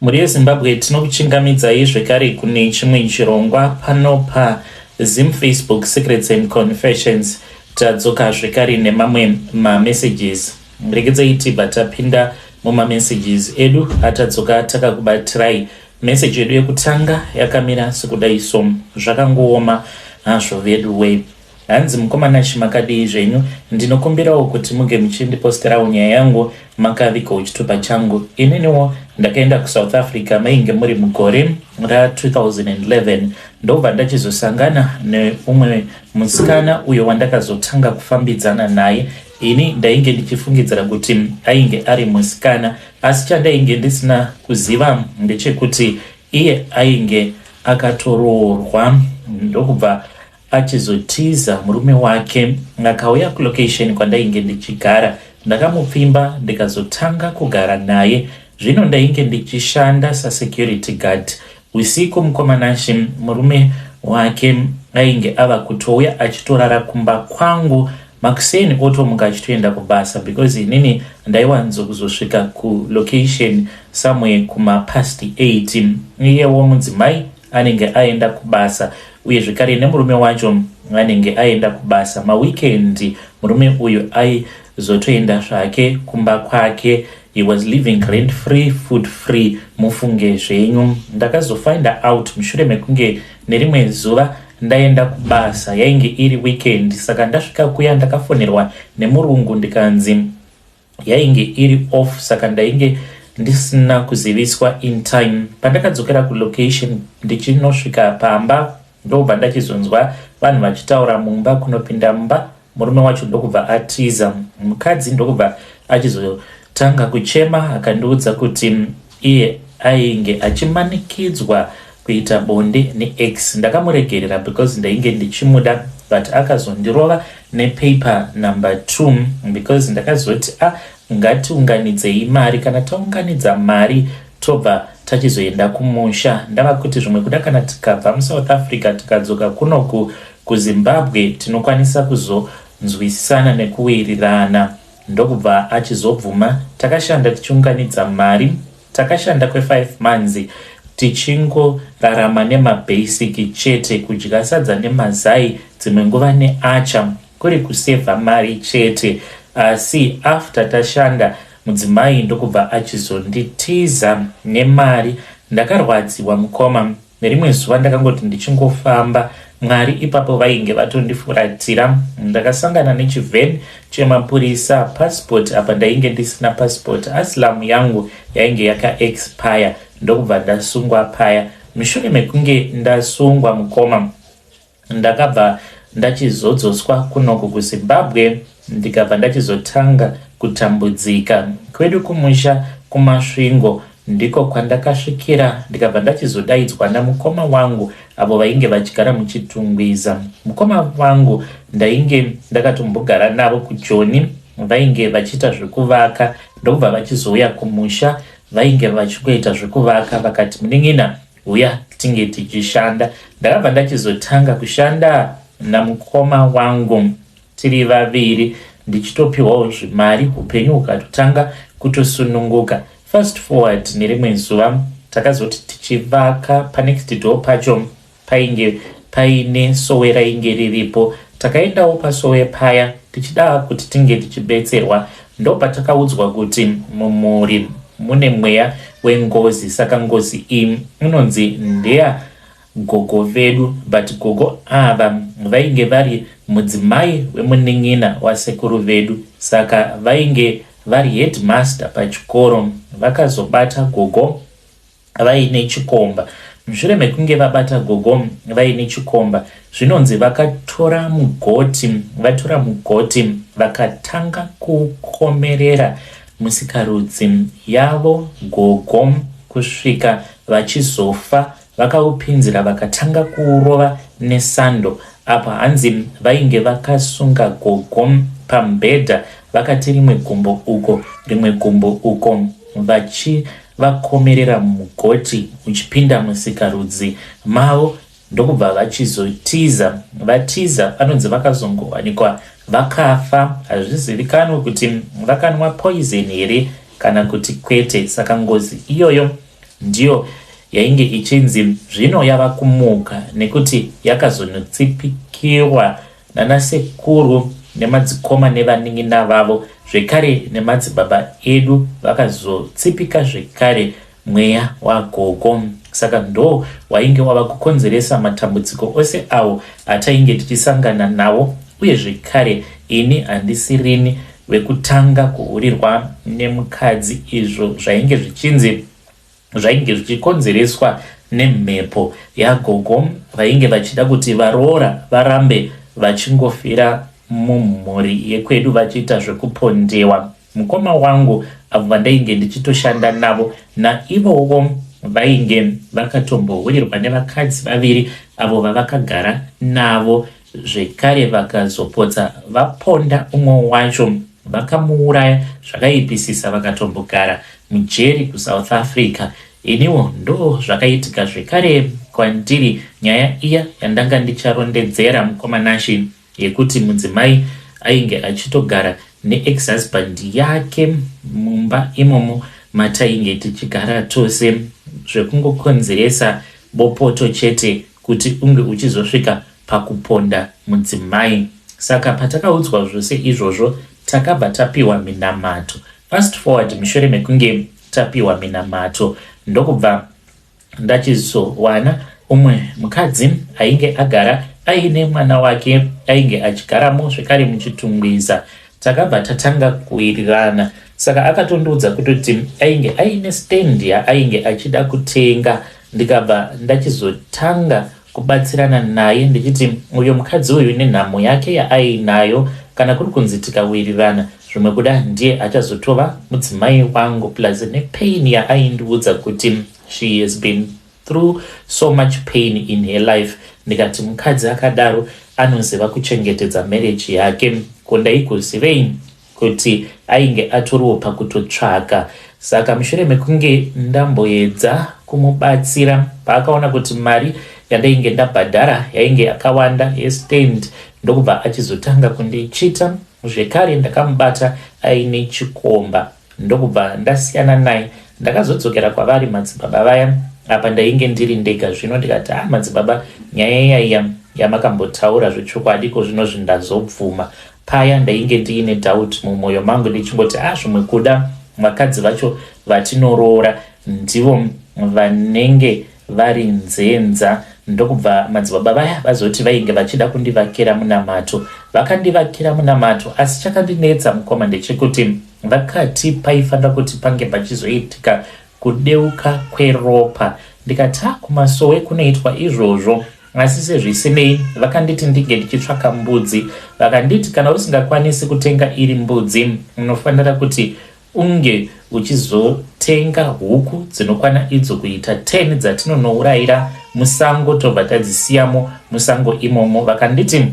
Muri Zimbabwe tinokuchingamidzai zvekare kune chimwe chirongwa pano Zim Facebook Secrets and Confessions. Tadzoka zvekare nemamwe messages. Regedzai tibva tapinda messages edu atadzoka takakubatirai. Message edu yekutanga yakamira sekudai so zvakangooma hazvo vedu we. Hanzi mukomana chimakadii zvenyu, ndinokumbirawo kuti muge muchindiposterawo nyaya yangu makavikawo chitupa changu. Ininiwo ndakaenda kuSouth Africa mainge muri mugore ra 2011 ndobva ndachizosangana neumwe musikana uyo wandakazotanga kufambidzana naye. Ini ndainge ndichifungidzira kuti ainge ari musikana, asi chandainge ndisina kuziva ndechekuti iye ainge akatoroorwa ndokubva achizotiza murume wake akauya kulocation kwandainge ndichigara. Ndakamupfimba ndikazotanga kugara naye. Zvino ndainge ndichishanda security guard. Usiku mukomanashi murume wake ainge ava kutouya achitorara kumba kwangu. Makuseni otomuka achitoenda kubasa because inini ndaiwanzo kuzosvika ku location somewhere kuma past 8. Iyewo mudzimai anenge aenda kubasa uye zvekare nemurume wacho anenge aenda kubasa. Weekend murume uyu aizotoenda zvake kumba kwake. He was living rent free, food free. Mufunge zvenyu. Ndakazofinda out mushure mekunge nerimwe zuva ndaenda kubasa, yainge iri weekend. Saka ndasvika kuya ndakafonerwa nemurungu ndikanzi yainge iri off, saka ndainge ndisina kuziviswa in time. Pandakadzokera ku location ndichinosvika pamba ndobva ndachizonzwa vanhu vachitaura mumba kunopinda mumba. Murume wacho ndokubva atiza. Mukadzi ndokubva achizotanga kuchema akandiudza kuti iye ainge achimanikidzwa kuita bonde neex. Ndakamuregerera because ndainge ndichimuda, but akazondirova nepaper number 2 because ndakazoti ngatiunganidzei mari, kana taunganidza mari tobva tachizoenda kumusha. Ndava kuti zvimwe kuda kana tikabva muSouth Africa tikadzoka kunoku kuZimbabwe tinokwanisa kuzonzwisana nekuwirirana. Ndokubva achizobvuma. Takashanda tichiunganidza mari. Takashanda kwe5 months tichingorarama nemabasic chete, kudya sadza nemazai, dzimwe nguva neacha, kuri kusevha mari chete. Asi after tashanda mudzimai ndokubva achizonditiza nemari. Ndakarwadziwa mukoma. Nerimwe zuva ndakangoti ndichingofamba, Mwari ipapo vainge vatondifuratira. Ndakasangana nechivheni chemapurisa. Passport apa ndainge ndisina passport, asilamu yangu yainge yaka-expire. Ndokubva ndasungwa paya. Mushure mekunge ndasungwa mukoma, ndakabva ndachizodzoswa kunoku kuZimbabwe, ndikabva ndachizotanga kutambudzika. Kwedu kumusha kumasvingo ndiko kwandakasvikira, ndikabva ndachizodaidzwa namukoma wangu avo vainge vachigara muchitungwiza. Mukoma wangu ndainge ndakatombogara navo kuJoni, vainge vachiita zvekuvaka. Ndokubva vachizouya kumusha, vainge vachikuita zvekuvaka, vakati muning'ina uya tinge tichishanda. Ndakabva ndachizotanga kushanda namukoma wangu tiri vaviri, ndichitopiwawo zvimari, upenyu hukatotanga kutosununguka. Fast forward nerimwe zuva takazoti tichivaka panext door pacho painge paine sowe rainge riripo. Takaendawo pasowe paya tichida kuti tinge tichibetserwa. Ndopatakaudzwa kuti mumuri mune mweya wengozi. Saka ngozi iyi inonzi ndeya gogo vedu, but gogo ava vainge vari mudzimai wemuning'ina wasekuru vedu. Saka vainge vari headmaster pachikoro. Vakazobata gogo vaine chikomba. Mushure mekunge vabata gogo vaine chikomba, zvinonzi vakatora mugoti vakatanga kukomerera musikarudzi yavo gogo kusvika vachizofa. Vakaupinzira vakatanga kuurova nesando. Apa hanzi vainge vakasunga gogo pambedha, vakati rimwe gumbo uko rimwe gumbo uko, vachivakomerera mugoti uchipinda musikarudzi mavo. Ndokubva vachizotiza. Vatiza anonzi vakazongowanikwa vakafa. Hazvizivikanwi kuti vakanwa poison here kana kuti kwete. Saka ngozi iyoyo ndiyo yainge ichinzi zvino yava kumuka nekuti yakazonotsipikiwa nanasekuru nemadzikoma nevanin'ina vavo, zvekare nemadzibaba edu vakazotsipika zvekare mweya wagogo. Saka ndo wainge wava kukonzeresa matambudziko ose awo atainge tichisangana nawo, uye zvekare ini handisirini wekutanga kuurirwa nemukadzi. Izvo zvainge zvichikonzereswa nemhepo yagogo, vainge vachida kuti varoora varambe vachingofira mumhuri yekwedu vachiita zvekupondewa. Mukoma wangu avo vandainge ndichitoshanda navo, naivowo vainge vakatombohurirwa nevakadzi vaviri avo vavakagara navo, zvekare vakazopodza vaponda umwe wacho vakamuuraya zvakaipisisa, vakatombogara mujeri kuSouth Africa. Iniwo ndo zvakaitika zvekare kwandiri nyaya iya yandanga ndicharondedzera mukomanashi, yekuti mudzimai ainge achitogara neex-husband yake mumba imomo matainge tichigara tose, zvekungokonzeresa bopoto chete kuti unge uchizosvika pakuponda mudzimai. Saka patakaudzwa zvose izvozvo takabva tapiwa minamato. Fast forward, mushure mekunge tapiwa minamato, ndokubva ndachizowana umwe mukadzi ainge agara aine mwana wake ainge achigaramo zvekare muchitungwiza. Takabva tatanga kuwirirana, saka akatondiudza kutoti ainge aine stand ainge achida kutenga. Ndikabva ndachizotanga kubatsirana naye ndichiti uyo mukadzi uyu nenhamo yake yaainayo, kana kuri kunzi tikawirirana zvimwe kuda ndiye achazotova mudzimai wangu, plus nepain yaaindiudza kuti she has been through so much pain in her life. Ndikati mukadzi akadaro anoziva kuchengetedza marriage yake, kondaikuzivei kuti ainge atoriwo pakutotsvaka. Saka mushure mekunge ndamboedza kumubatsira, paakaona kuti mari yandainge ndabhadhara yainge yakawanda yestand, ndokubva achizotanga kundichita. Zvekare ndakamubata aine chikomba, ndokubva ndasiyana naye. Ndakazodzokera kwavari madzibaba vaya, apa ndainge ndiri ndega. Zvino ndikati madzibaba, nyaya iya yamakambotaura zvechokwadi ko zvino zvindazobvuma. Paya ndainge ndiine doubt mumwoyo mangu ndichingoti zvimwe kuda vakadzi vacho vatinoroora ndivo vanenge vari nzenza. Ndokubva madzibaba vaya vazoti vainge vachida kundivakira munamato, vakandivakira munamato. Asi chakandinetsa mukoma ndechekuti vakati paifanira kuti pange pachizoitika kudeuka kweropa. Ndikati kumasowe kunoitwa izvozvo, asi sezvisinei vakanditi ndinge ndichitsvaka mbudzi. Vakanditi kana usingakwanisi kutenga iri mbudzi, unofanira kuti unge uchizotenga huku dzinokwana idzo kuita 10 dzatinonourayira musango, tobva tadzisiyamo musango imomo. Vakanditi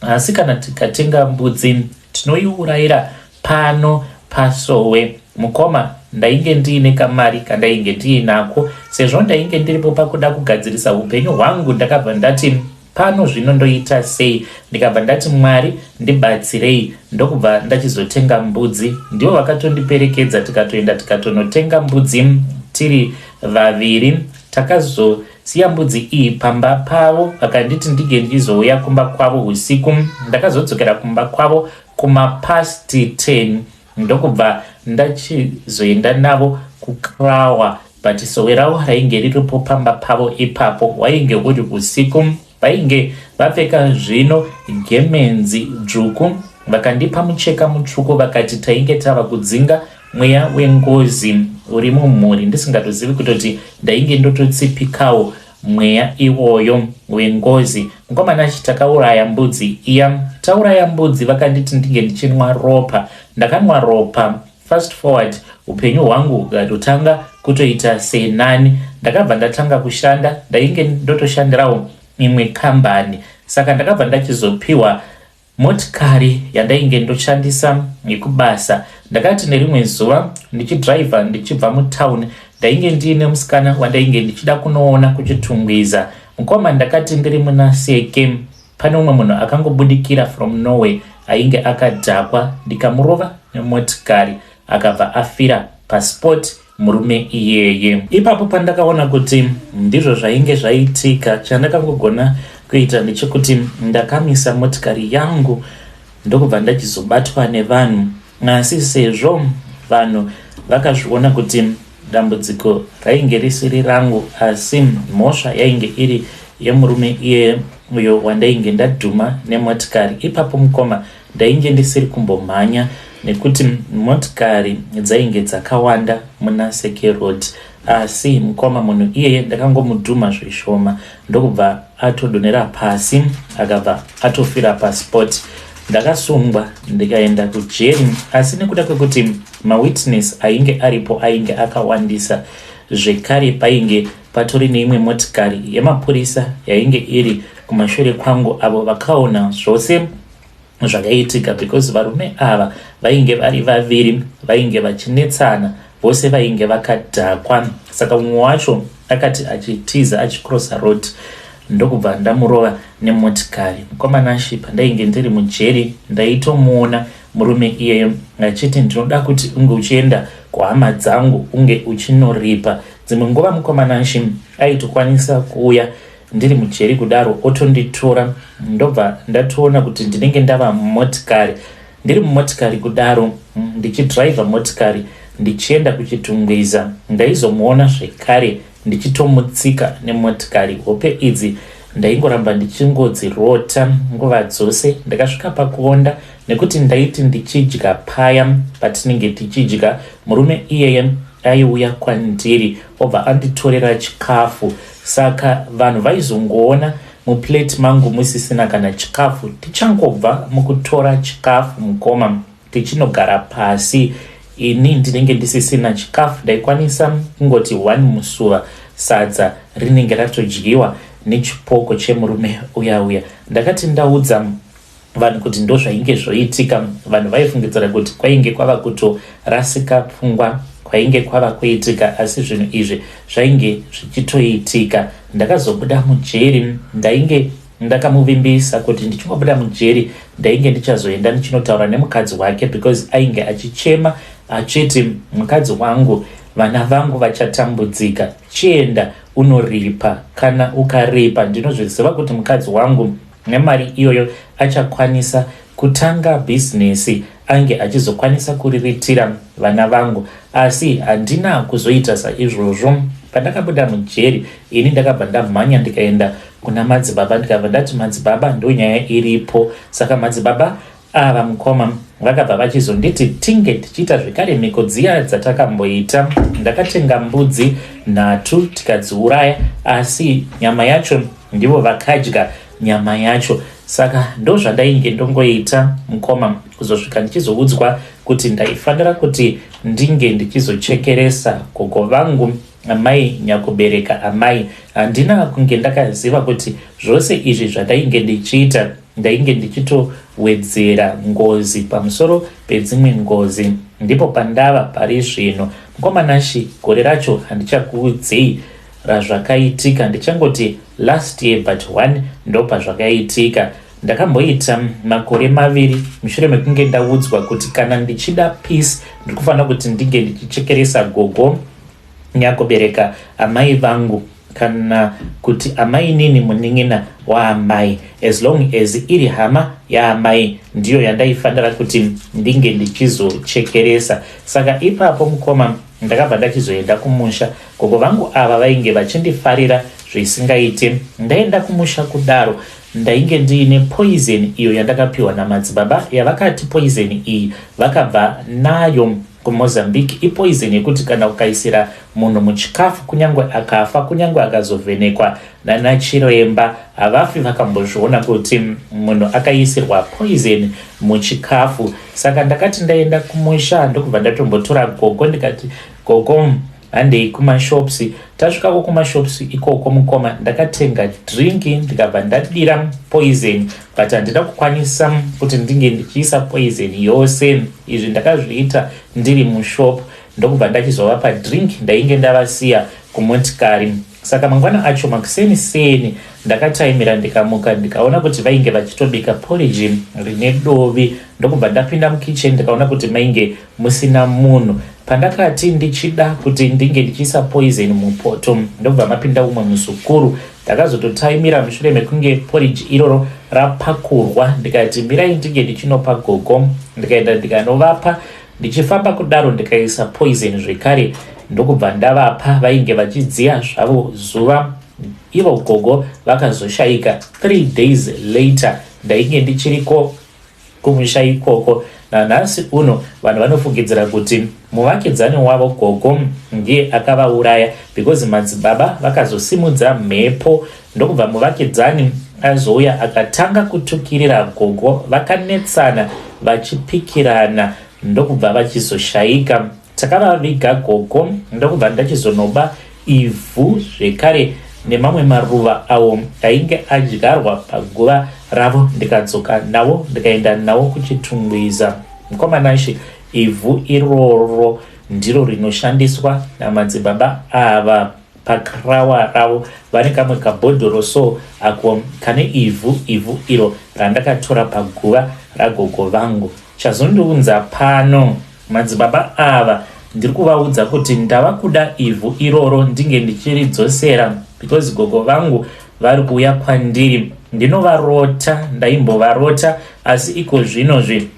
asi kana tikatenga mbudzi tinoiurayira pano pasowe. Mukoma, ndainge ndiine kamari kandainge ndiinako, sezvo ndainge ndiripo pakuda kugadzirisa upenyu hwangu. Ndakabva ndati pano zvino ndoita sei? Ndikabva ndati Mwari ndibatsirei. Ndokubva ndachizotenga mbudzi. Ndivo vakatondiperekedza tikatoenda tikatonotenga mbudzi tiri vaviri. Takazosiya mbudzi iyi pamba pavo, vakanditi ndige ndizouya kumba kwavo usiku. Ndakazodzokera kumba kwavo kuma past 10. Ndokubva ndachizoenda navo kukrawa, but sowe ravo rainge riripo pamba pavo ipapo. Wainge uri usiku, vainge vapfeka zvino gemenzi dzvuku, vakandipa mucheka mutsvuku, vakati tainge tava kudzinga mweya wengozi uri mumhuri. Ndisingatozivi kutoti ndainge ndototsipikawo mweya iwoyo wengozi. Mukomana takauraya mbudzi iya. Tauraya mbudzi, vakanditi ndinge ndichinwa ropa. Ndakanwa ropa. Fast forward, upenyu hwangu ukatotanga kutoita senani. Ndakabva ndatanga kushanda, ndainge ndotoshandirawo imwe kambani. Saka ndakabva ndachizopiwa motikari yandainge ndoshandisa yekubasa. Ndakati nerimwe zuva ndichidriva ndichibva mutown, ndainge ndiine musikana wandainge ndichida kunoona kuchitungwiza. Mukoma ndakati ndiri muna Seke, pane umwe munhu akangobudikira from Norway ainge akadhakwa, ndikamurova nemotikari akabva afira pasport murume iyeye. Ipapo pandakaona kuti ndizvo zvainge zvaitika, chandakangogona kuita ndechekuti ndakamisa motikari yangu ndokubva ndachizobatwa nevanhu. Asi sezvo vanhu vakazviona kuti dambudziko rainge risiri rangu asi mhosva yainge iri yemurume iye uyo wandainge ndadhuma nemotikari, ipapo mukoma ndainge ndisiri kumbomhanya nekuti motikari dzainge dzakawanda muna Seke Road. Asi mukoma munhu iyeye ndakangomudhuma zvishoma ndokubva atodonera pasi akabva atofira paspot. Ndakasungwa ndikaenda kujeri, asi nekuda kwekuti mawitness ainge aripo ainge akawandisa, zvekare painge patori neimwe motikari yemapurisa yainge iri kumashure kwangu avo vakaona zvose zvakaitika, because varume ava vainge vari vaviri vainge vachinetsana, vose vainge vakadhakwa. Saka mumwe wacho akati achitiza achikrosa road ndokubva ndamurova nemotikari. Mukomanashi pandainge ndiri mujeri ndaitomuona murume iyeyo achiti ndinoda kuti unge uchienda kuhama dzangu unge uchinoripa. Dzimwe nguva mukomanashi aitokwanisa kuuya ndiri mujeri kudaro otonditora, ndobva ndatoona kuti ndinenge ndava mumotikari. Ndiri mumotikari kudaro ndichidhiraivha motikari ndichienda kuchitungwiza, ndaizomuona zvekare ndichitomutsika nemotikari. Hope idzi ndaingoramba ndichingodzirota nguva dzose. Ndakasvika pakuonda nekuti ndaiti ndichidya paya patinenge tichidya, murume iyeye aiuya kwandiri obva anditorera chikafu. Saka vanhu vaizongoona muplate mangu musisina kana chikafu. Tichangobva mukutora chikafu mukoma tichinogara pasi, ini ndinenge ndisisina chikafu, ndaikwanisa kungoti 1 musuva sadza rinenge ratodyiwa nechipoko chemurume uya. Ndakati ndaudza vanhu kuti ndo zvainge zvoitika, vanhu vaifungidzira kuti kwainge kwava kutorasika pfungwa, kwainge kwava kuitika, asi zvinhu izvi zvainge zvichitoitika. Ndakazobuda mujeri, ndainge ndakamuvimbisa kuti ndichingobuda mujeri ndainge ndichazoenda ndichinotaura nemukadzi wake, because ainge achichema achiti, mukadzi wangu, vana vangu vachatambudzika, chienda unoripa, kana ukaripa ndinozviziva kuti mukadzi wangu nemari iyoyo achakwanisa kutanga bhizinesi, ange achizokwanisa kuriritira vana vangu. Asi handina kuzoita saizvozvo. Pandakabuda mujeri ini ndakabva ndamhanya ndikaenda kuna madzibaba, ndikabva ndati madzibaba ndo nyaya iripo. Saka madzibaba ava mukoma vakabva vachizonditi tinge tichiita zvekare mhiko dziya dzatakamboita. Ndakatenga mbudzi 3 tikadziuraya, asi nyama yacho ndivo vakadya nyama yacho. Saka ndo zvandainge ndongoita mukoma, kuzosvika ndichizoudzwa kuti ndaifanira kuti ndinge ndichizochekeresa gogo vangu amai nyakubereka amai. Handina kunge ndakaziva kuti zvose izvi zvandainge ndichiita ndainge ndichitowedzera ngozi pamusoro pedzimwe ngozi. Ndipo pandava pari zvino. Mukomanashi, gore racho handichakuudzei razvakaitika, ndichangoti last year but 1 ndo pazvakaitika. Ndakamboita makore 2 mushure mekunge ndaudzwa kuti kana ndichida peace ndikufanira kuti ndinge ndichichekeresa gogo nyakubereka amai vangu, kana kuti amai nini munin'ina waamai, as long as iri hama yaamai ndiyo yandaifanira kuti ndinge ndichizochekeresa. Saka ipapo mukoma ndakabva ndachizoenda kumusha. Gogo vangu ava vainge vachindifarira zvisingaite. Ndaenda kumusha kudaro ndainge ndiine poison iyo yandakapiwa namadzibaba, yavakati poison iyi vakabva nayo kuMozambique. Ipoison yekuti kana ukaisira munhu muchikafu kunyangwe akafa, kunyangwe akazovhenekwa nanachiremba havafi vakambozviona kuti munhu akaisirwa poison muchikafu. Saka ndakati ndaenda kumusha ndokubva ndatombotora gogo ndikati, gogo handei kumashops. Tasvikako kumashops ikoko mukoma ndakatenga drinki ndikabva ndadira poison, but handina kukwanisa kuti ndinge ndichiisa poison yose. Izvi ndakazviita ndiri mushop, ndokubva ndachizovapa drink ndainge ndavasiya kumotikari. Saka mangwana acho makuseni ndakataimira ndikamuka ndikaona kuti vainge vachitobika porridge rine dovi. Ndokubva ndapinda mukitchen ndikaona kuti mainge musina munhu. pandakati ndichida kuti ndinge ndichiisa poison mupoto ndobva mapinda umwe musukuru. Ndakazototaimira mushure mekunge porridge iroro rapakurwa, ndikati mirai ndinge ndichinopa gogo. Ndikaenda ndikanovapa, ndichifamba kudaro ndikaisa poison zvekare ndokubva ndavapa. Vainge vachidziya zvavo zuva, ivo gogo vakazoshaika. 3 days later ndainge ndichiriko kumusha ikoko. Nanhasi uno vanhu vanofungidzira kuti muvakidzani wavo gogo ndiye akavauraya, because madzibaba vakazosimudza mhepo ndokubva muvakidzani azouya akatanga kutukirira gogo. Vakanetsana vachipikirana ndokubva vachizoshaika. Takavaviga gogo ndokubva ndachizonoba ivhu zvekare nemamwe maruva awo ainge adyarwa paguva ravo, ndikadzoka nawo ndikaenda nawo kuchitungwiza. Mukomanashi, ivhu iroro ndiro rinoshandiswa namadzibaba ava pakrawa ravo. Vane kamwe kabhodhoro so ako kane ivhu iro randakatora paguva ragogo vangu. Chazondiunza pano, madzibaba ava ndiri kuvaudza kuti ndava kuda ivhu iroro ndinge ndichiridzosera, because gogo vangu vari kuuya kwandiri. Ndinovarota, ndaimbovarota, asi iko zvinozvi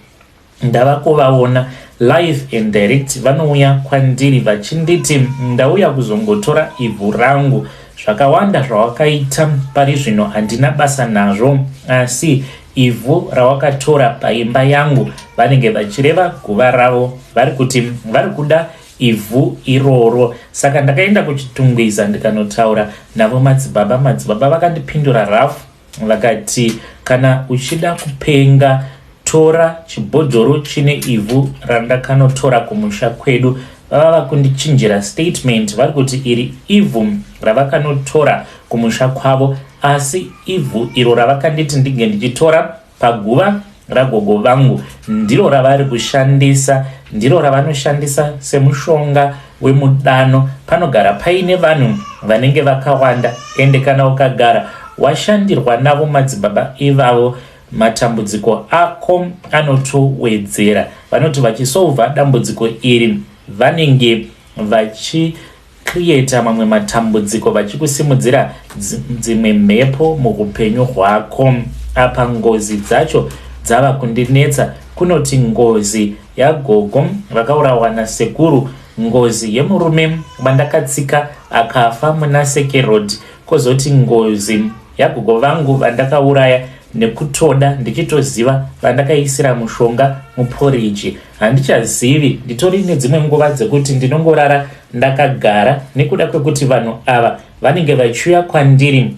ndava kuvaona live and direct. Vanouya kwandiri vachinditi ndauya kuzongotora ivhu rangu. Zvakawanda zvawakaita pari zvino handina basa nazvo, asi ivhu rawakatora paimba yangu vanenge vachireva guva ravo, vari kuti vari kuda ivhu iroro. Saka ndakaenda kuchitungwiza ndikanotaura navo madzibaba. Madzibaba vakandipindura rafu vakati, kana uchida kupenga tora chibhodhoro chine ivhu randakanotora kumusha kwedu. Vava kundichinjira statement, vari kuti iri ivhu ravakanotora kumusha kwavo, asi ivhu iro ravakanditi ndinge ndichitora paguva ragogo vangu ndiro ravari kushandisa, ndiro ravanoshandisa semushonga wemudano. Panogara paine vanhu vanenge vakawanda, ende kana ukagara washandirwa navo madzibaba ivavo, matambudziko ako anotowedzera. Vanoti vachisolva dambudziko iri vanenge vachicreata mamwe matambudziko, vachikusimudzira dzimwe mhepo muupenyu hwako. Apa ngozi dzacho dzava kundinetsa. Kunoti ngozi yagogo vakaurawa nasekuru, ngozi yemurume Wandaka Tsika akafa muna Seke road, kozoti ngozi yagogo vangu vandakauraya nekutoda ndichitoziva vandakaisira mushonga muporiji. Handichazivi, nditori nedzimwe nguva dzekuti ndinongorara ndakagara nekuda kwekuti vanhu ava vanenge vachiuya kwandiri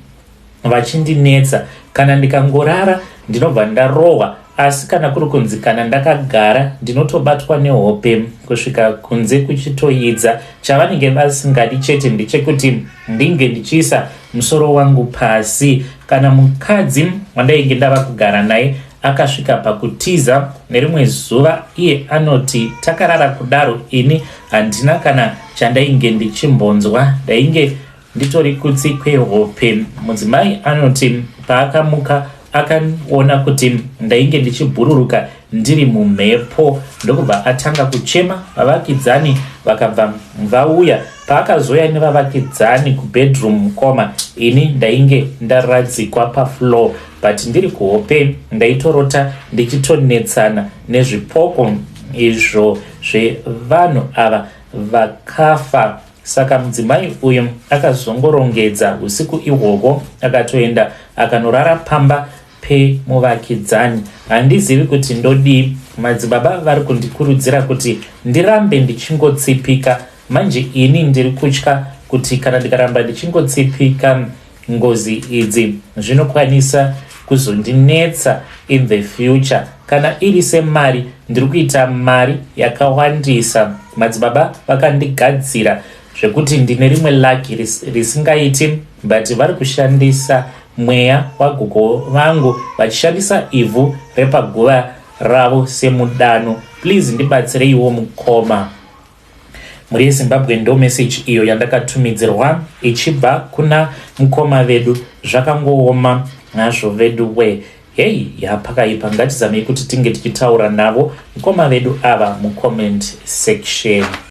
vachindinetsa. Kana ndikangorara ndinobva ndarohwa, asi kana kuri kunzi kana ndakagara ndinotobatwa nehope kusvika kunze kuchitoidza. Chavanenge vasingadi chete ndechekuti ndinge ndichiisa musoro wangu pasi. Kana mukadzi wandainge ndava kugara naye akasvika pakutiza nerimwe zuva, iye anoti takarara kudaro ini handina kana chandainge ndichimbonzwa, ndainge nditori kutsi kwehope. Mudzimai anoti paakamuka akaona kuti ndainge ndichibhururuka ndiri mumhepo, ndokubva atanga kuchema. Vavakidzani vakabva vauya. Paakazoya nevavakidzani kubedroom koma, ini ndainge ndaradzikwa pafloor, but ndiri kuhope ndaitorota ndichitonetsana nezvipoko izvo zvevanhu ava vakafa. Saka mudzimai uyu akazongorongedza usiku ihwohwo akatoenda akanorara pamba pemuvakidzani. Handizivi kuti ndodii. Madzibaba vari kundikurudzira kuti ndirambe ndichingotsipika. Manje ini ndiri kutya kuti kana ndikaramba ndichingotsipika, ngozi idzi zvinokwanisa kuzondinetsa in the future. Kana iri semari, ndiri kuita mari yakawandisa. Madzibaba vakandigadzira zvekuti ndine rimwe laki risingaiti, but vari kushandisa mweya wagogo vangu vachishandisa ivhu repaguva ravo semudano. Please ndibatsireiwo mukoma. Muri Zimbabwe ndo message iyo yandakatumidzirwa ichibva kuna mukoma vedu. Zvakangooma nazvo vedu we. Hey, yapakaipa, ngatizamei kuti tinge tichitaura navo mukoma vedu ava mucomment section.